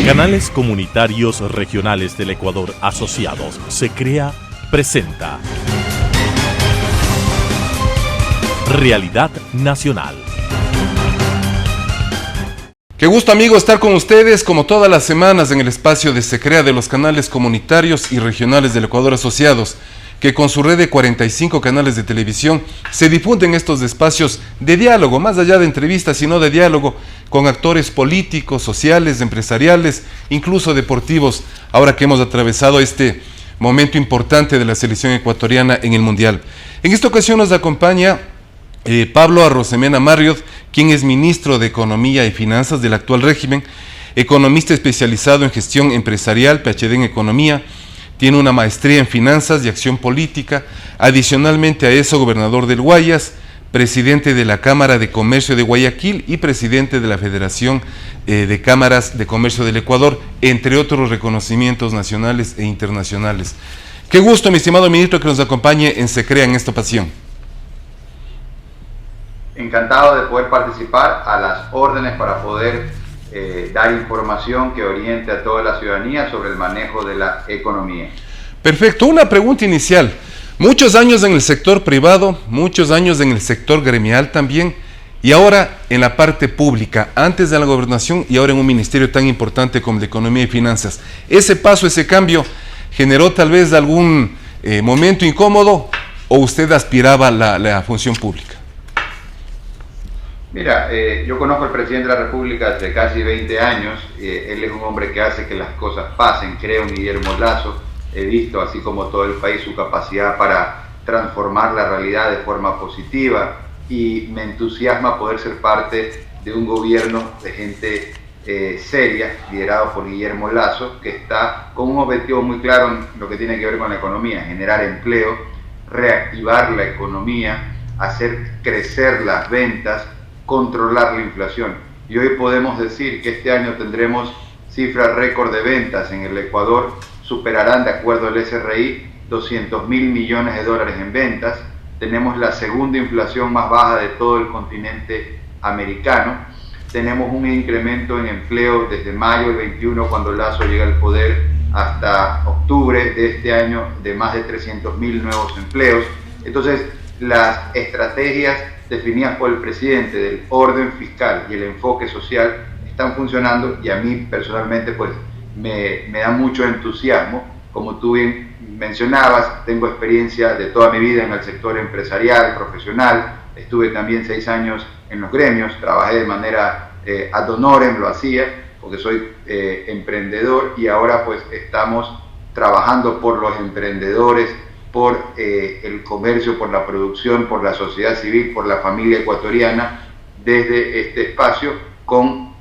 Canales Comunitarios Regionales del Ecuador Asociados, SECREA, presenta Realidad Nacional. Qué gusto, amigo, estar con ustedes como todas las semanas en el espacio de SECREA de los canales comunitarios y regionales del Ecuador Asociados, que con su red de 45 canales de televisión se difunden estos espacios de diálogo, más allá de entrevistas, sino de diálogo con actores políticos, sociales, empresariales, incluso deportivos, ahora que hemos atravesado este momento importante de la selección ecuatoriana en el Mundial. En esta ocasión nos acompaña Pablo Arrosemena Marriott, quien es ministro de Economía y Finanzas del actual régimen, economista especializado en gestión empresarial, PhD en Economía, tiene una maestría en Finanzas y Acción Política, adicionalmente a eso gobernador del Guayas, presidente de la Cámara de Comercio de Guayaquil y presidente de la Federación de Cámaras de Comercio del Ecuador, entre otros reconocimientos nacionales e internacionales. Qué gusto, mi estimado ministro, que nos acompañe en SECREA en esta ocasión. Encantado de poder participar, a las órdenes para poder dar información que oriente a toda la ciudadanía sobre el manejo de la economía. Perfecto, una pregunta inicial. Muchos años en el sector privado, muchos años en el sector gremial también, y ahora en la parte pública, antes de la gobernación y ahora en un ministerio tan importante como de Economía y Finanzas. Ese paso, ese cambio, ¿generó tal vez algún momento incómodo o usted aspiraba a la función pública? Mira, yo conozco al presidente de la República hace casi 20 años, él es un hombre que hace que las cosas pasen, creo en Guillermo Lasso, he visto, así como todo el país, su capacidad para transformar la realidad de forma positiva y me entusiasma poder ser parte de un gobierno de gente seria, liderado por Guillermo Lasso, que está con un objetivo muy claro en lo que tiene que ver con la economía, generar empleo, reactivar la economía, hacer crecer las ventas, controlar la inflación. Y hoy podemos decir que este año tendremos cifras récord de ventas en el Ecuador, superarán, de acuerdo al SRI, 200.000 millones de dólares en ventas. Tenemos la segunda inflación más baja de todo el continente americano. Tenemos un incremento en empleo desde mayo del 21, cuando Lasso llega al poder, hasta octubre de este año, de más de 300.000 nuevos empleos. Entonces, las estrategias definidas por el presidente del orden fiscal y el enfoque social están funcionando y a mí personalmente pues me da mucho entusiasmo. Como tú bien mencionabas, tengo experiencia de toda mi vida en el sector empresarial, profesional, estuve también 6 años en los gremios, trabajé de manera ad honorem, lo hacía porque soy emprendedor y ahora pues estamos trabajando por los emprendedores, por el comercio, por la producción, por la sociedad civil, por la familia ecuatoriana, desde este espacio, con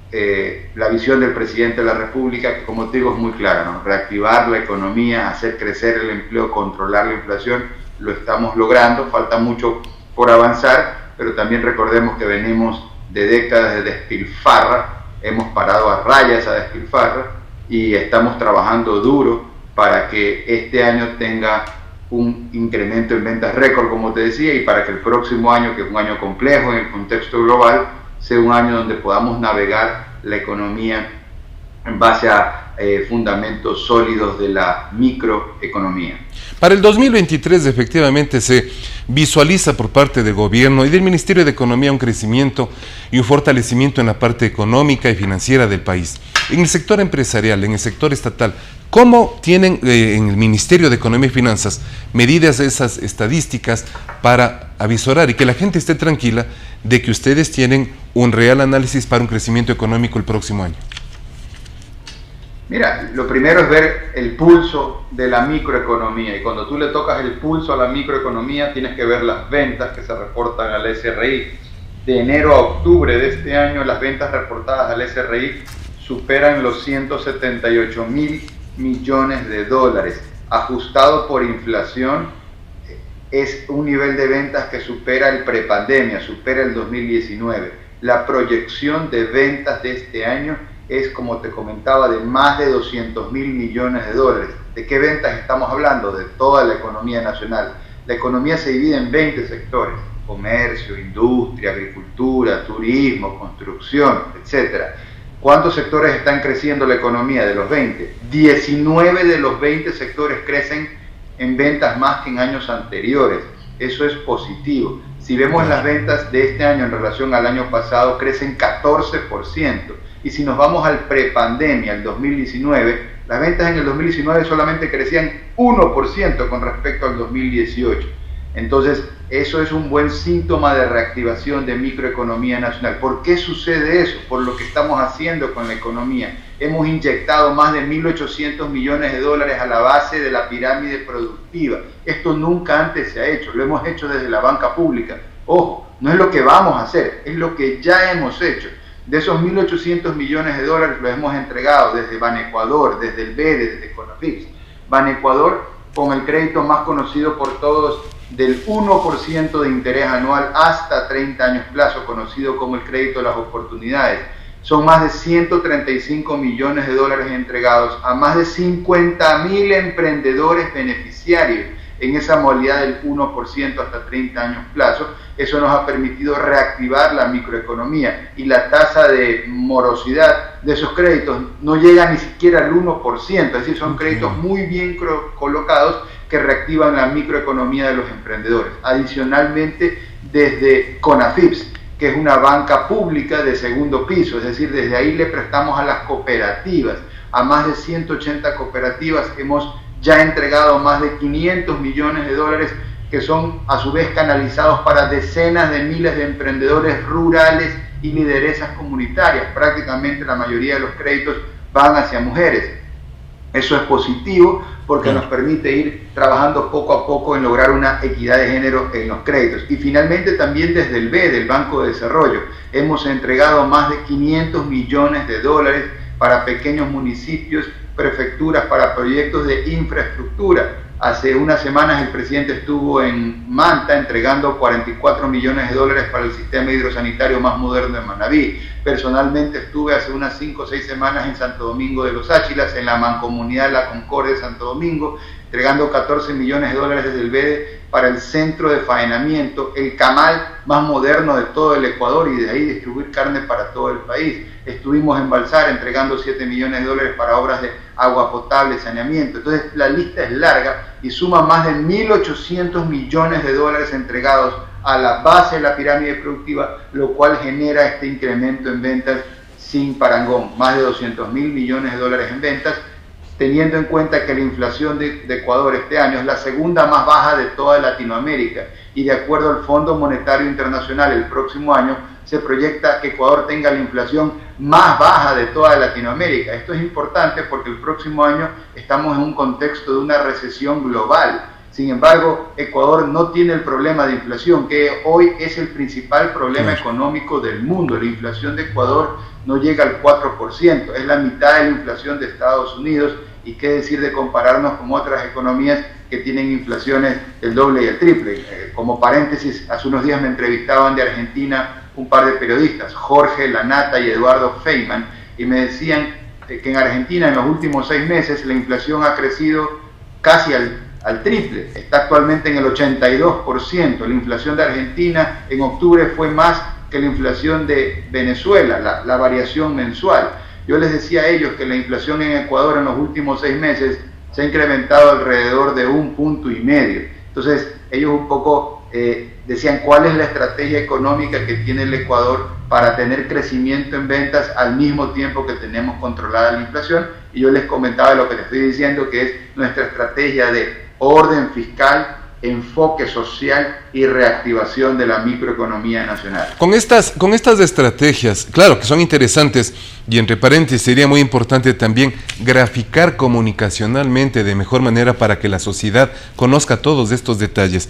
la visión del presidente de la República, que como te digo es muy clara, ¿no? Reactivar la economía, hacer crecer el empleo, controlar la inflación, lo estamos logrando, falta mucho por avanzar, pero también recordemos que venimos de décadas de despilfarra, hemos parado a raya esa despilfarra y estamos trabajando duro para que este año tenga un incremento en ventas récord, como te decía, y para que el próximo año, que es un año complejo en el contexto global, sea un año donde podamos navegar la economía en base a fundamentos sólidos de la microeconomía. Para el 2023 efectivamente se visualiza por parte del gobierno y del Ministerio de Economía un crecimiento y un fortalecimiento en la parte económica y financiera del país. En el sector empresarial, en el sector estatal, ¿cómo tienen en el Ministerio de Economía y Finanzas medidas esas estadísticas para avisorar y que la gente esté tranquila de que ustedes tienen un real análisis para un crecimiento económico el próximo año? Mira, lo primero es ver el pulso de la microeconomía y cuando tú le tocas el pulso a la microeconomía tienes que ver las ventas que se reportan al SRI. De enero a octubre de este año las ventas reportadas al SRI superan los 178.000 millones de dólares. Ajustado por inflación es un nivel de ventas que supera el prepandemia, supera el 2019. La proyección de ventas de este año es, como te comentaba, de más de 200.000 millones de dólares. ¿De qué ventas estamos hablando? De toda la economía nacional. La economía se divide en 20 sectores: comercio, industria, agricultura, turismo, construcción, etc. ¿Cuántos sectores están creciendo la economía de los 20? 19 de los 20 sectores crecen en ventas más que en años anteriores. Eso es positivo. Si vemos las ventas de este año en relación al año pasado, crecen 14%. Y si nos vamos al prepandemia, el 2019, las ventas en el 2019 solamente crecían 1% con respecto al 2018. Entonces, eso es un buen síntoma de reactivación de microeconomía nacional. ¿Por qué sucede eso? Por lo que estamos haciendo con la economía. Hemos inyectado más de 1.800 millones de dólares a la base de la pirámide productiva. Esto nunca antes se ha hecho, lo hemos hecho desde la banca pública. Ojo, no es lo que vamos a hacer, es lo que ya hemos hecho. De esos 1.800 millones de dólares los hemos entregado desde Banecuador, desde el BEDE, desde Conafips. Banecuador, con el crédito más conocido por todos, del 1% de interés anual hasta 30 años plazo, conocido como el crédito de las oportunidades. Son más de 135 millones de dólares entregados a más de 50.000 emprendedores beneficiarios en esa modalidad del 1% hasta 30 años plazo. Eso nos ha permitido reactivar la microeconomía y la tasa de morosidad de esos créditos no llega ni siquiera al 1%, es decir, son créditos muy bien colocados que reactivan la microeconomía de los emprendedores. Adicionalmente, desde Conafips, que es una banca pública de segundo piso, es decir, desde ahí le prestamos a las cooperativas, a más de 180 cooperativas, hemos ya entregado más de 500 millones de dólares que son a su vez canalizados para decenas de miles de emprendedores rurales y lideresas comunitarias. Prácticamente la mayoría de los créditos van hacia mujeres. Eso es positivo porque nos permite ir trabajando poco a poco en lograr una equidad de género en los créditos. Y finalmente también desde el BED, el Banco de Desarrollo, hemos entregado más de 500 millones de dólares para pequeños municipios, prefecturas, para proyectos de infraestructura. Hace unas semanas el presidente estuvo en Manta entregando 44 millones de dólares para el sistema hidrosanitario más moderno de Manabí. Personalmente estuve hace unas 5 o 6 semanas en Santo Domingo de los Áchilas, en la mancomunidad de la Concordia de Santo Domingo, entregando 14 millones de dólares desde el BEDE para el centro de faenamiento, el camal más moderno de todo el Ecuador, y de ahí distribuir carne para todo el país. Estuvimos en Balsar entregando 7 millones de dólares para obras de agua potable, saneamiento. Entonces la lista es larga y suma más de 1.800 millones de dólares entregados a la base de la pirámide productiva, lo cual genera este incremento en ventas sin parangón, más de 200.000 millones de dólares en ventas, teniendo en cuenta que la inflación de Ecuador este año es la segunda más baja de toda Latinoamérica, y de acuerdo al Fondo Monetario Internacional, el próximo año se proyecta que Ecuador tenga la inflación más baja de toda Latinoamérica. Esto es importante porque el próximo año estamos en un contexto de una recesión global. Sin embargo, Ecuador no tiene el problema de inflación, que hoy es el principal problema económico del mundo. La inflación de Ecuador no llega al 4%, es la mitad de la inflación de Estados Unidos, y qué decir de compararnos con otras economías que tienen inflaciones del doble y el triple. Como paréntesis, hace unos días me entrevistaban de Argentina un par de periodistas, Jorge Lanata y Eduardo Feynman, y me decían que en Argentina en los últimos 6 meses la inflación ha crecido casi al triple, está actualmente en el 82%. La inflación de Argentina en octubre fue más que la inflación de Venezuela, la variación mensual. Yo les decía a ellos que la inflación en Ecuador en los últimos 6 meses se ha incrementado alrededor de 1,5 puntos. Entonces ellos un poco decían cuál es la estrategia económica que tiene el Ecuador para tener crecimiento en ventas al mismo tiempo que tenemos controlada la inflación, y yo les comentaba lo que les estoy diciendo, que es nuestra estrategia de orden fiscal, enfoque social y reactivación de la microeconomía nacional. Con estas estrategias, claro que son interesantes, y entre paréntesis sería muy importante también graficar comunicacionalmente de mejor manera para que la sociedad conozca todos estos detalles.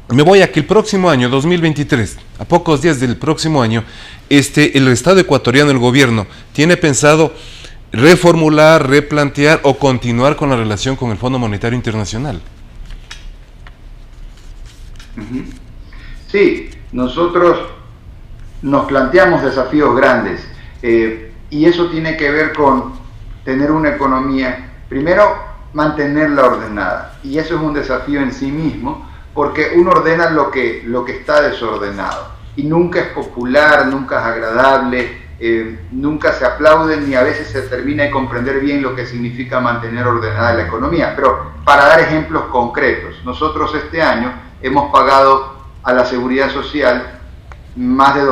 Me voy a que el próximo año, 2023, a pocos días del próximo año, el Estado ecuatoriano, el gobierno, tiene pensado reformular, replantear o continuar con la relación con el Fondo Monetario Internacional. Sí, nosotros nos planteamos desafíos grandes, y eso tiene que ver con tener una economía, primero, mantenerla ordenada, y eso es un desafío en sí mismo, porque uno ordena lo que está desordenado, y nunca es popular, nunca es agradable nunca se aplauden ni a veces se termina de comprender bien lo que significa mantener ordenada la economía. Pero para dar ejemplos concretos, nosotros este año hemos pagado a la Seguridad Social más de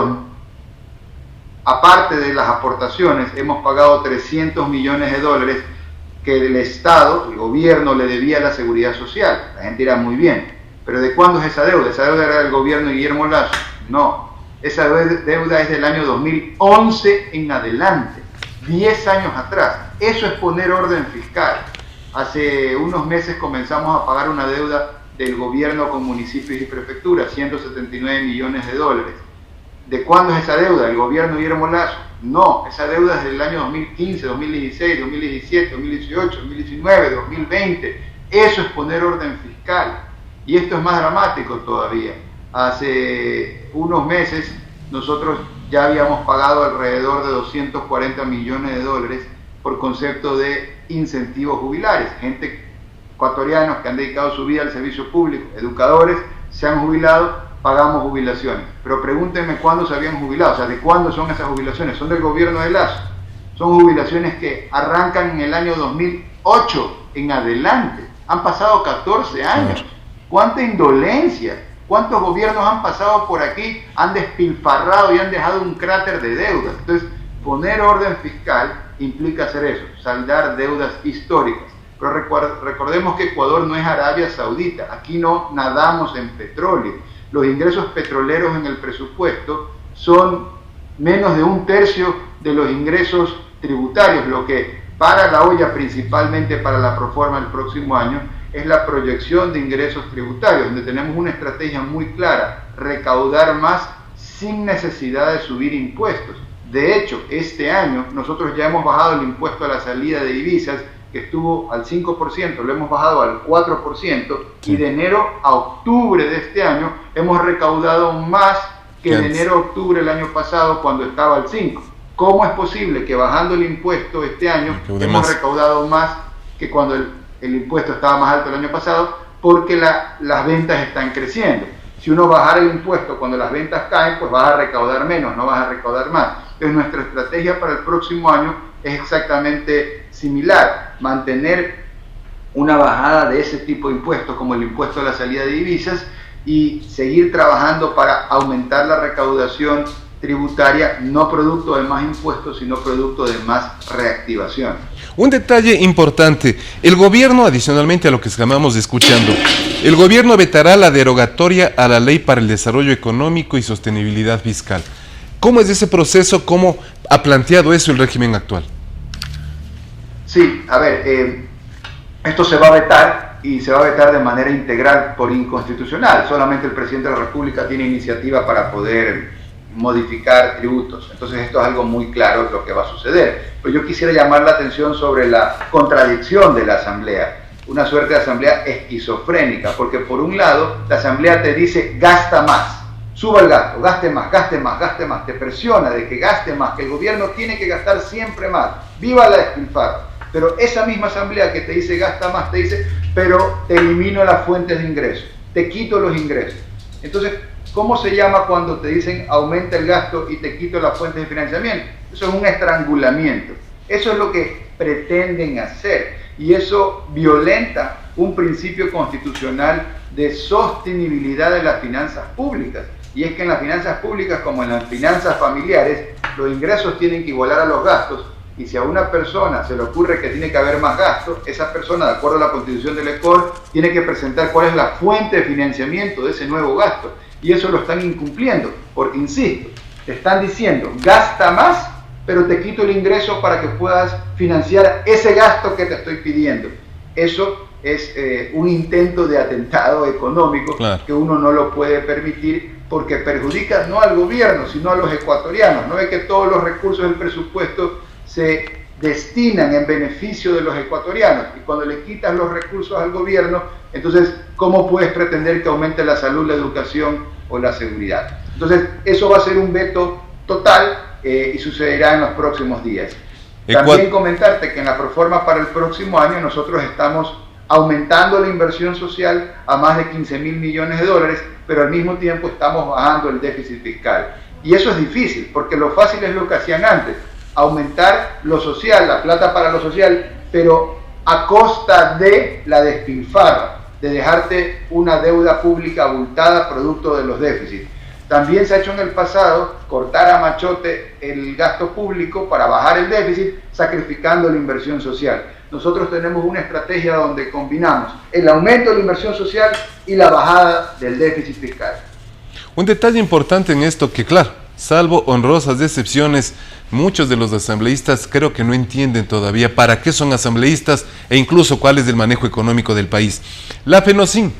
aparte de las aportaciones, hemos pagado 300 millones de dólares que el Estado, el gobierno, le debía a la Seguridad Social. La gente dirá muy bien, pero ¿de cuándo es esa deuda? ¿Esa deuda era del gobierno de Guillermo Lasso? No, esa deuda es del año 2011 en adelante, 10 años atrás. Eso es poner orden fiscal. Hace unos meses comenzamos a pagar una deuda del gobierno con municipios y prefecturas, 179 millones de dólares. ¿De cuándo es esa deuda? ¿El gobierno de Guillermo Lasso? No, esa deuda es del año 2015, 2016, 2017, 2018, 2019, 2020. Eso es poner orden fiscal. Y esto es más dramático todavía. Hace unos meses nosotros ya habíamos pagado alrededor de 240 millones de dólares por concepto de incentivos jubilares. Gente ecuatorianos que han dedicado su vida al servicio público, educadores, se han jubilado, pagamos jubilaciones. Pero pregúntenme cuándo se habían jubilado, o sea, ¿de cuándo son esas jubilaciones? Son del gobierno de Lasso. Son jubilaciones que arrancan en el año 2008 en adelante. Han pasado 14 años. ¿Cuánta indolencia? ¿Cuántos gobiernos han pasado por aquí, han despilfarrado y han dejado un cráter de deudas? Entonces, poner orden fiscal implica hacer eso, saldar deudas históricas. Pero recordemos que Ecuador no es Arabia Saudita, aquí no nadamos en petróleo. Los ingresos petroleros en el presupuesto son menos de 1/3 de los ingresos tributarios, lo que para la olla, principalmente para la proforma del próximo año, es la proyección de ingresos tributarios, donde tenemos una estrategia muy clara: recaudar más sin necesidad de subir impuestos. De hecho, este año nosotros ya hemos bajado el impuesto a la salida de divisas, que estuvo al 5%, lo hemos bajado al 4%, y de enero a octubre de este año hemos recaudado más que de enero a octubre el año pasado, cuando estaba al 5%. ¿Cómo es posible que bajando el impuesto este año hemos recaudado más que cuando el impuesto estaba más alto el año pasado? Porque las ventas están creciendo. Si uno bajara el impuesto cuando las ventas caen, pues vas a recaudar menos, no vas a recaudar más. Entonces nuestra estrategia para el próximo año es exactamente similar: mantener una bajada de ese tipo de impuestos, como el impuesto a la salida de divisas, y seguir trabajando para aumentar la recaudación tributaria, no producto de más impuestos, sino producto de más reactivación. Un detalle importante: el gobierno, adicionalmente a lo que estamos escuchando, el gobierno vetará la derogatoria a la Ley para el Desarrollo Económico y Sostenibilidad Fiscal. ¿Cómo es ese proceso? ¿Cómo ha planteado eso el régimen actual? Sí, a ver, esto se va a vetar, y se va a vetar de manera integral por inconstitucional. Solamente el presidente de la República tiene iniciativa para poder modificar tributos. Entonces esto es algo muy claro lo que va a suceder. Pero yo quisiera llamar la atención sobre la contradicción de la Asamblea, una suerte de Asamblea esquizofrénica, porque por un lado la Asamblea te dice: gasta más, suba el gasto, gaste más, gaste más, gaste más, te presiona de que gaste más, que el gobierno tiene que gastar siempre más, viva la despilfarro. Pero esa misma Asamblea que te dice gasta más, te dice: pero te elimino las fuentes de ingresos, te quito los ingresos. Entonces, ¿cómo se llama cuando te dicen aumenta el gasto y te quito las fuentes de financiamiento? Eso es un estrangulamiento. Eso es lo que pretenden hacer, y eso violenta un principio constitucional de sostenibilidad de las finanzas públicas. Y es que en las finanzas públicas, como en las finanzas familiares, los ingresos tienen que igualar a los gastos, y si a una persona se le ocurre que tiene que haber más gasto, esa persona, de acuerdo a la Constitución del Ecuador, tiene que presentar cuál es la fuente de financiamiento de ese nuevo gasto. Y eso lo están incumpliendo, porque, insisto, te están diciendo: gasta más, pero te quito el ingreso para que puedas financiar ese gasto que te estoy pidiendo. Eso es un intento de atentado económico, claro, que uno no lo puede permitir, porque perjudica no al gobierno, sino a los ecuatorianos. No es que todos los recursos del presupuesto se destinan en beneficio de los ecuatorianos, y cuando le quitas los recursos al gobierno, entonces, ¿cómo puedes pretender que aumente la salud, la educación o la seguridad? Entonces, eso va a ser un veto total, y sucederá en los próximos días. También comentarte que en la proforma para el próximo año nosotros estamos aumentando la inversión social a más de 15.000 millones de dólares, pero al mismo tiempo estamos bajando el déficit fiscal. Y eso es difícil, porque lo fácil es lo que hacían antes, aumentar lo social, la plata para lo social, pero a costa de la despilfarra, de dejarte una deuda pública abultada producto de los déficits. También se ha hecho en el pasado cortar a machote el gasto público para bajar el déficit, sacrificando la inversión social. Nosotros tenemos una estrategia donde combinamos el aumento de la inversión social y la bajada del déficit fiscal. Un detalle importante en esto que, claro, salvo honrosas excepciones, muchos de los asambleístas creo que no entienden todavía para qué son asambleístas e incluso cuál es el manejo económico del país. La FENOCIN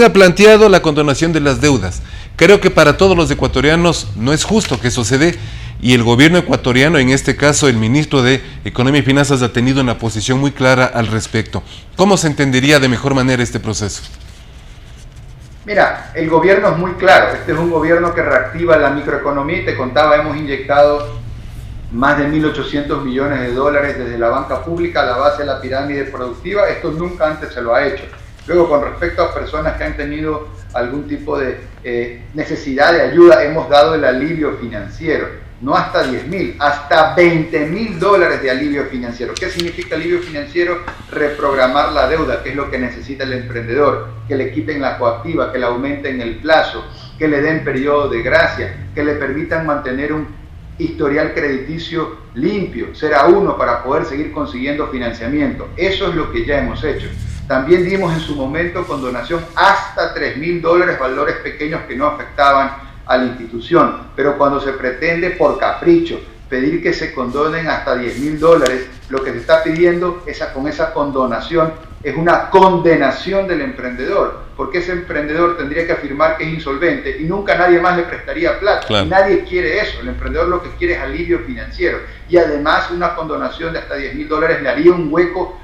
ha planteado la condonación de las deudas. Creo que para todos los ecuatorianos no es justo que eso se dé, y el gobierno ecuatoriano, en este caso el ministro de Economía y Finanzas, ha tenido una posición muy clara al respecto. ¿Cómo se entendería de mejor manera este proceso? Mira, el gobierno es muy claro. Este es un gobierno que reactiva la microeconomía y te contaba, hemos inyectado más de 1.800 millones de dólares desde la banca pública a la base de la pirámide productiva. Esto nunca antes se lo ha hecho. Luego, con respecto a personas que han tenido algún tipo de necesidad de ayuda, hemos dado el alivio financiero, no hasta 10.000, hasta 20.000 dólares de alivio financiero. ¿Qué significa alivio financiero? Reprogramar la deuda, que es lo que necesita el emprendedor, que le quiten la coactiva, que le aumenten el plazo, que le den periodo de gracia, que le permitan mantener un historial crediticio limpio, ser A1 para poder seguir consiguiendo financiamiento. Eso es lo que ya hemos hecho. También dimos en su momento condonación hasta 3.000 dólares, valores pequeños que no afectaban a la institución, pero cuando se pretende por capricho pedir que se condonen hasta 10.000 dólares, lo que se está pidiendo con esa condonación es una condenación del emprendedor, porque ese emprendedor tendría que afirmar que es insolvente y nunca nadie más le prestaría plata. Claro. Nadie quiere eso, el emprendedor lo que quiere es alivio financiero, y además una condonación de hasta 10.000 dólares le haría un hueco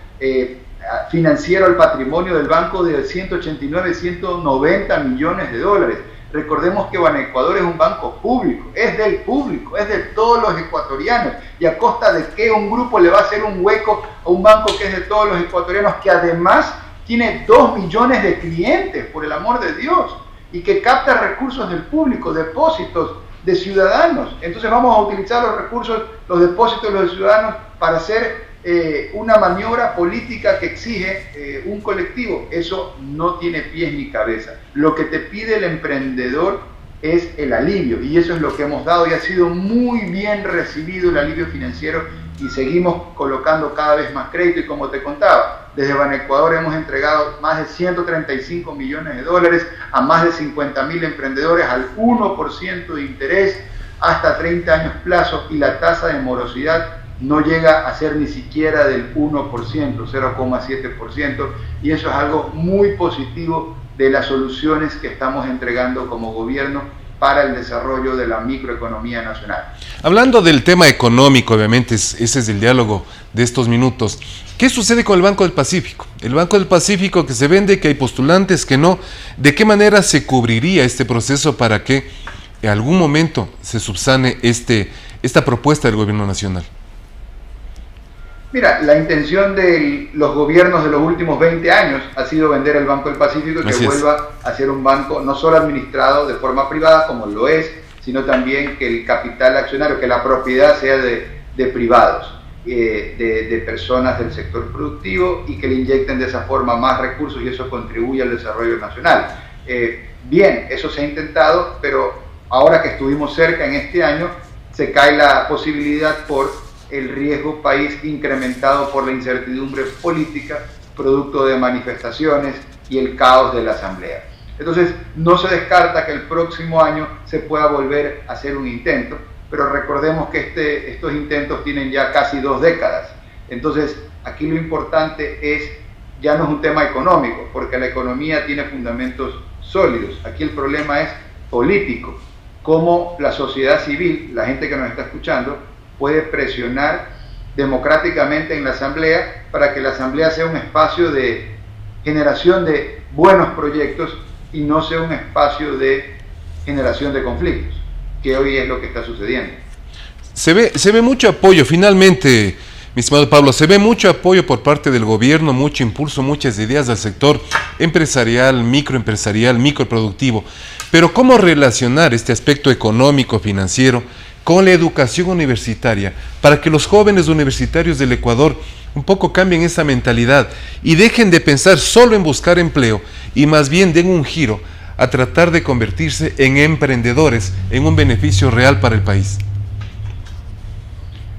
financiero al patrimonio del banco de 189, 190 millones de dólares. Recordemos que Banecuador es un banco público, es del público, es de todos los ecuatorianos. ¿Y a costa de qué un grupo le va a hacer un hueco a un banco que es de todos los ecuatorianos, que además tiene 2 millones de clientes, por el amor de Dios, y que capta recursos del público, depósitos de ciudadanos? Entonces vamos a utilizar los recursos, los depósitos de los ciudadanos para hacer una maniobra política que exige un colectivo. Eso no tiene pies ni cabeza. Lo que te pide el emprendedor es el alivio, y eso es lo que hemos dado, y ha sido muy bien recibido el alivio financiero, y seguimos colocando cada vez más crédito. Y como te contaba, desde Banecuador hemos entregado más de 135 millones de dólares a más de 50.000 emprendedores al 1% de interés, hasta 30 años plazo, y la tasa de morosidad no llega a ser ni siquiera del 1%, 0,7%, y eso es algo muy positivo de las soluciones que estamos entregando como gobierno para el desarrollo de la microeconomía nacional. Hablando del tema económico, obviamente ese es el diálogo de estos minutos. ¿Qué sucede con el Banco del Pacífico? El Banco del Pacífico, que se vende, que hay postulantes, que no. ¿De qué manera se cubriría este proceso para que en algún momento se subsane esta propuesta del gobierno nacional? Mira, la intención de los gobiernos de los últimos 20 años ha sido vender el Banco del Pacífico, y que vuelva a ser un banco no solo administrado de forma privada, como lo es, sino también que el capital accionario, que la propiedad sea de privados, de personas del sector productivo, y que le inyecten de esa forma más recursos, y eso contribuye al desarrollo nacional. Bien, eso se ha intentado, pero ahora que estuvimos cerca en este año, se cae la posibilidad por el riesgo país incrementado por la incertidumbre política, producto de manifestaciones y el caos de la Asamblea. Entonces, no se descarta que el próximo año se pueda volver a hacer un intento, pero recordemos que estos intentos tienen ya casi 2 décadas. Entonces, aquí lo importante ya no es un tema económico, porque la economía tiene fundamentos sólidos. Aquí el problema es político, cómo la sociedad civil, la gente que nos está escuchando, puede presionar democráticamente en la Asamblea para que la Asamblea sea un espacio de generación de buenos proyectos y no sea un espacio de generación de conflictos, que hoy es lo que está sucediendo. Se ve mucho apoyo, finalmente, Mi estimado Pablo, se ve mucho apoyo por parte del gobierno, mucho impulso, muchas ideas del sector empresarial, microproductivo, pero ¿cómo relacionar este aspecto económico, financiero, con la educación universitaria, para que los jóvenes universitarios del Ecuador un poco cambien esa mentalidad y dejen de pensar solo en buscar empleo y más bien den un giro a tratar de convertirse en emprendedores en un beneficio real para el país?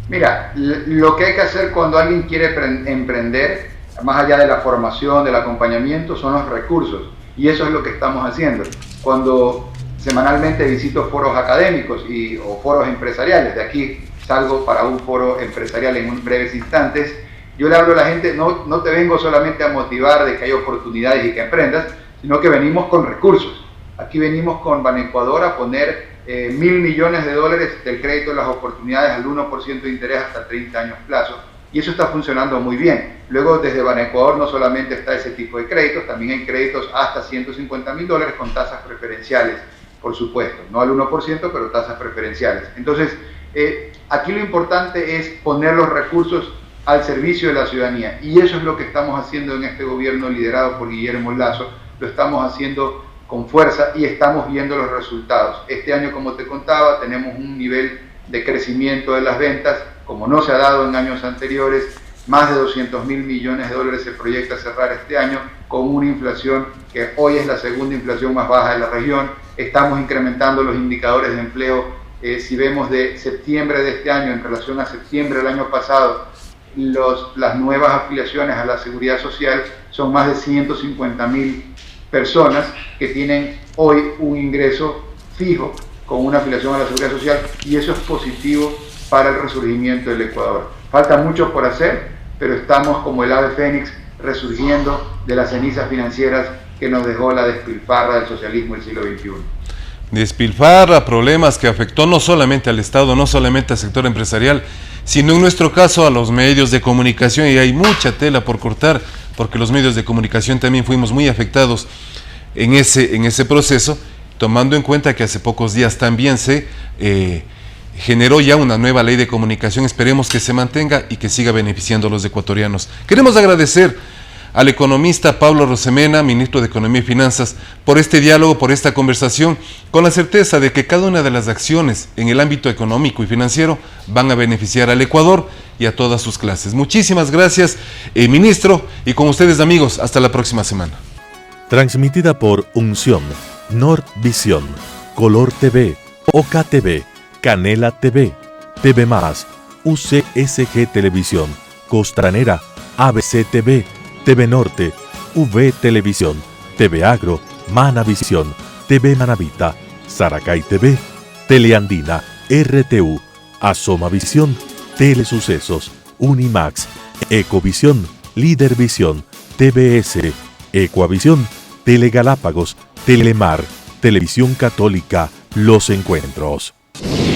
Mira, lo que hay que hacer cuando alguien quiere emprender, más allá de la formación, del acompañamiento, son los recursos. Y eso es lo que estamos haciendo. Cuando semanalmente visito foros académicos o foros empresariales, de aquí salgo para un foro empresarial en breves instantes, yo le hablo a la gente, no te vengo solamente a motivar de que hay oportunidades y que emprendas, sino que venimos con recursos. Aquí venimos con Banecuador a poner $1.000 millones del crédito de las oportunidades al 1% de interés hasta 30 años plazo, y eso está funcionando muy bien. Luego desde Banecuador no solamente está ese tipo de créditos, también hay créditos hasta $150.000 con tasas preferenciales, por supuesto, no al 1%, pero tasas preferenciales. Entonces, aquí lo importante es poner los recursos al servicio de la ciudadanía, y eso es lo que estamos haciendo en este gobierno liderado por Guillermo Lasso. Lo estamos haciendo con fuerza y estamos viendo los resultados. Este año, como te contaba, tenemos un nivel de crecimiento de las ventas como no se ha dado en años anteriores. Más de $200.000 millones se proyecta cerrar este año con una inflación que hoy es la segunda inflación más baja de la región. Estamos incrementando los indicadores de empleo. Si vemos de septiembre de este año en relación a septiembre del año pasado, las nuevas afiliaciones a la Seguridad Social son más de 150.000 personas que tienen hoy un ingreso fijo con una afiliación a la Seguridad Social, y eso es positivo para el resurgimiento del Ecuador. Falta mucho por hacer, pero estamos como el ave fénix resurgiendo de las cenizas financieras que nos dejó la despilfarra del socialismo del siglo XXI. Despilfarra, problemas que afectó no solamente al Estado, no solamente al sector empresarial, sino en nuestro caso a los medios de comunicación, y hay mucha tela por cortar, porque los medios de comunicación también fuimos muy afectados en ese proceso, tomando en cuenta que hace pocos días también se generó ya una nueva ley de comunicación. Esperemos que se mantenga y que siga beneficiando a los ecuatorianos. Queremos agradecer al economista Pablo Arosemena, ministro de Economía y Finanzas, por este diálogo, por esta conversación, con la certeza de que cada una de las acciones en el ámbito económico y financiero van a beneficiar al Ecuador y a todas sus clases. Muchísimas gracias, ministro, y con ustedes, amigos, hasta la próxima semana. Transmitida por Unción, Nordvisión, Color TV, OKTV, Canela TV, TV+, UCSG Televisión, Costranera, ABC TV, TV Norte, V Televisión, TV Agro, Manavisión, TV Manavita, Saracay TV, Teleandina, RTU, Asomavisión, Telesucesos, Unimax, Ecovisión, Lidervisión, TVS, Ecuavisión, Telegalápagos, Telemar, Televisión Católica, Los Encuentros.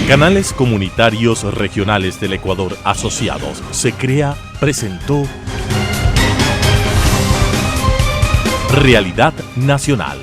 Canales Comunitarios Regionales del Ecuador Asociados, SECREA, presentó Realidad Nacional.